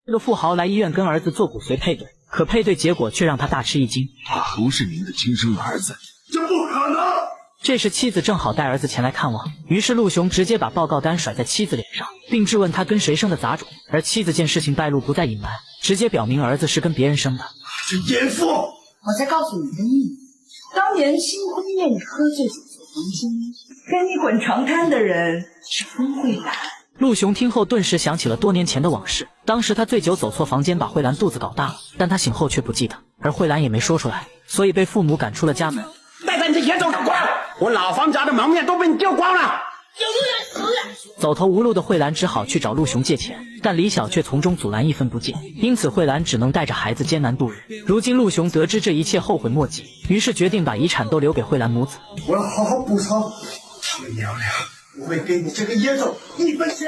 这个富豪来医院跟儿子做骨髓配对，可配对结果却让他大吃一惊。他不是您的亲生儿子，这不可能！这时妻子正好带儿子前来看望，于是陆雄直接把报告单甩在妻子脸上，并质问他跟谁生的杂种。而妻子见事情败露，不再隐瞒，直接表明儿子是跟别人生的。这奸妇！我再告诉你个秘密，当年新婚夜你喝醉酒在房间，跟你滚床单的人是风慧兰。陆雄听后顿时想起了多年前的往事，当时他醉酒走错房间，把慧兰肚子搞大了，但他醒后却不记得，而慧兰也没说出来，所以被父母赶出了家门。带着你这野种滚！我老方家的门面都被你丢光了。走投无路的慧兰只好去找陆雄借钱，但李晓却从中阻拦，一分不借，因此慧兰只能带着孩子艰难度日。如今陆雄得知这一切，后悔莫及，于是决定把遗产都留给慧兰母子。我要好好补偿他们娘俩，不会给你这个野种一分钱。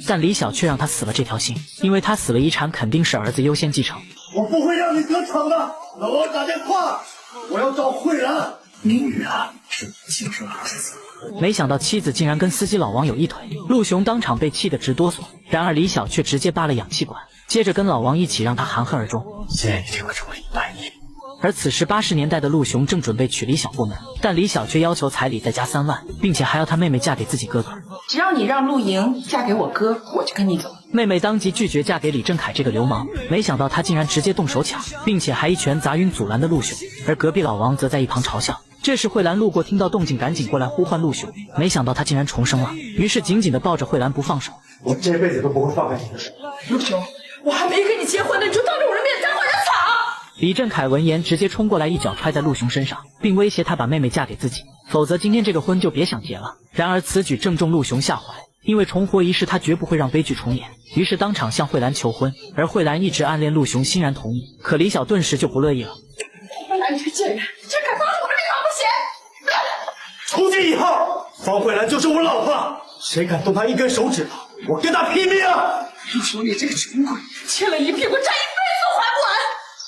但李晓却让他死了这条心，因为他死了，遗产肯定是儿子优先继承。我不会让你得逞的，老王打电话，我要找慧兰。你女儿是亲生儿子。没想到妻子竟然跟司机老王有一腿，陆雄当场被气得直哆嗦。然而李晓却直接扒了氧气管，接着跟老王一起让他含恨而终。现在已经了这么100亿。而此时80年代的陆雄正准备娶李晓过门，但李晓却要求彩礼再加3万，并且还要他妹妹嫁给自己哥哥。只要你让陆莹嫁给我哥，我就跟你走。妹妹当即拒绝嫁给李正凯这个流氓，没想到他竟然直接动手抢，并且还一拳砸晕阻拦的陆雄，而隔壁老王则在一旁嘲笑。这时慧兰路过，听到动静赶紧过来呼唤陆雄，没想到他竟然重生了，于是紧紧地抱着慧兰不放手。我这辈子都不会放开你的手。陆雄，我还没跟你结婚呢，你就当着我的面沾花惹草！李正凯闻言直接冲过来，一脚踹在陆雄身上，并威胁他把妹妹嫁给自己，否则今天这个婚就别想结了。然而此举正中陆雄下怀，因为重活一世他绝不会让悲剧重演，于是当场向慧兰求婚。而慧兰一直暗恋陆雄，欣然同意，可李晓顿时就不乐意了。你这贱人，竟然敢扒了我的命不行！从今以后，方慧兰就是我老婆，谁敢动她一根手指头，我跟她拼命！你说你这个穷鬼，欠了一屁股债，一辈子都还不完！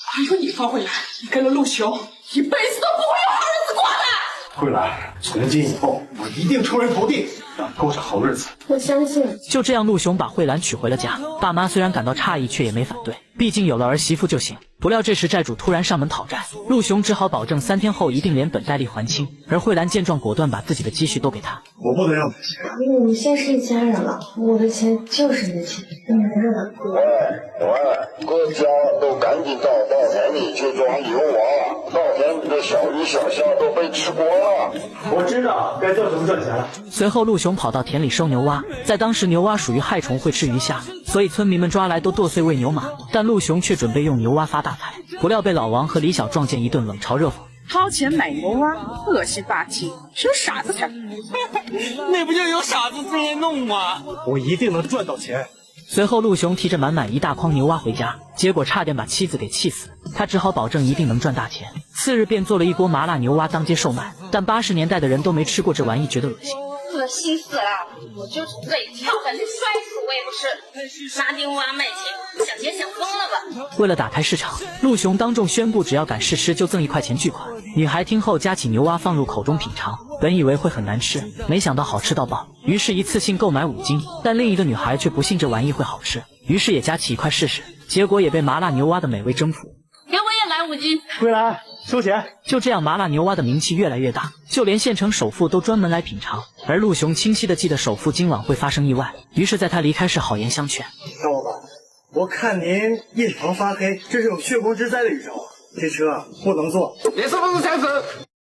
还有你方慧兰，你跟了陆雄，一辈子都不会有好日子过的！慧兰，从今以后，我一定出人头地，让你过上好日子。我相信。就这样，陆雄把慧兰娶回了家。爸妈虽然感到诧异，却也没反对，毕竟有了儿媳妇就行。不料这时债主突然上门讨债，陆雄只好保证3天后一定连本带利还清。而慧兰见状，果断把自己的积蓄都给他。我不能让他钱。我们现在是一家人了，我的钱就是你的钱，你没事吧？喂，各家都赶紧到稻田里去装牛娃，稻田里的小鱼小虾都被吃光了。我知道该做什么赚钱了。随后陆雄跑到田里收牛蛙，在当时牛蛙属于害虫，会吃鱼虾，所以村民们抓来都剁碎喂牛马，但陆雄却准备用牛蛙发大财，不料被老王和李晓撞见，一顿冷嘲热讽。掏钱买牛蛙，恶心霸气，只有傻子才会。那不就有傻子自己弄吗？我一定能赚到钱。随后陆雄提着满满一大筐牛蛙回家，结果差点把妻子给气死，他只好保证一定能赚大钱。次日便做了一锅麻辣牛蛙当街售卖，但80年代的人都没吃过这玩意，觉得恶心。恶心死了！我就从这里跳下去摔死我也不吃。拿牛蛙卖钱，想钱想疯了吧？为了打开市场，陆雄当众宣布，只要敢试吃就赠1块钱巨款。女孩听后夹起牛蛙放入口中品尝，本以为会很难吃，没想到好吃到爆，于是一次性购买5斤。但另一个女孩却不信这玩意会好吃，于是也夹起1块试试，结果也被麻辣牛蛙的美味征服。给我也来5斤。慧兰，收钱。就这样，麻辣牛蛙的名气越来越大，就连县城首富都专门来品尝。而陆雄清晰地记得首富今晚会发生意外，于是在他离开时好言相劝。赵老板，我看您印堂发黑，这是有血光之灾的预兆，这车不能坐。你是不是想死？